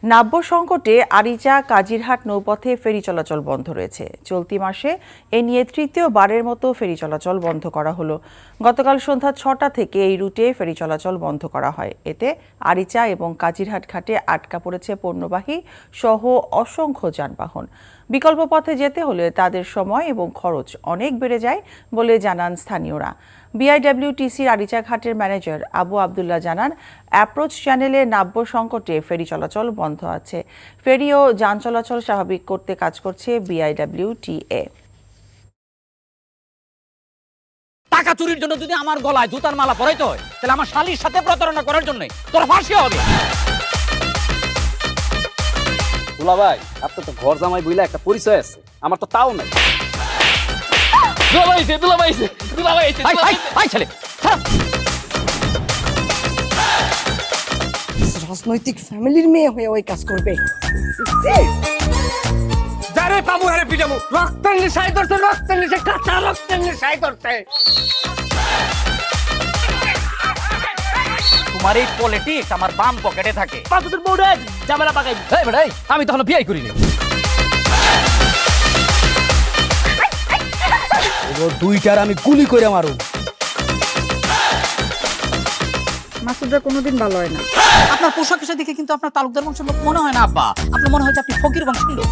নাব্য সংকটে আরিচা কাজিরহাট নৌপথে ফেরি চলাচল বন্ধ রয়েছে। চলতি মাসে এ নিয়ে তৃতীয়বারের মতো ফেরি চলাচল বন্ধ করা হলো। গতকাল সন্ধ্যা ৬টা থেকে এই রুটে ফেরি চলাচল বন্ধ করা হয়। এতে আরিচা এবং কাজিরহাট ঘাটে আটকা পড়েছে পণ্যবাহী সহ অসংখ্য যানবাহন। বিকল্প পথে যেতে হলে তাদের সময় এবং খরচ অনেক বেড়ে যায় বলে জানান স্থানীয়রা। বিআইডব্লিউটিসির আরিচা ঘাটের ম্যানেজার আবু আবদুল্লাহ জানান, অ্যাপ্রোচ চ্যানেলে নাব্য সংকটে ফেরি চলাচল বন্ধ আছে। ফেরি ও যান চলাচল স্বাভাবিক করতে কাজ করছে বিআইডব্লিউটিএ। টাকা চুরির জন্য যদি আমার গলায় জুতার মালা পরাইতে হয়, তাহলে আমার শালীর সাথে প্রতারণা করার জন্য তোর ফাঁসি হবে। দুলা ভাই, আপনার তো ঘর জামাই বইলা একটা পরিচয় আছে, আমার তো তাও নাই। রাজনৈতিক ফ্যামিলির মেয়ে হয়ে ওই কাজ করবে। যারে পাবো হারে পিটামু, রক্তের নেশায় ধরতে, রক্তের নেশায়, কাঁচা রক্তের নেশায় ধরতে। তোমার এই পলিটিক্স আমার বাম পকেটে থাকে। পাতুদের বউরে জামেলা পাকাই। এই বেটাই, আমি তখন বিয়ে করিনি। দুইটার আমি গুলি করে মারু। মাসুদরা কোনোদিন ভালো হয় না। আপনার পোশাক আশাক দেখে কিন্তু আপনার তালুকদার বংশের লোক মনে হয় না আব্বা, আপনার মনে হয় যে আপনি ফকির বংশের লোক।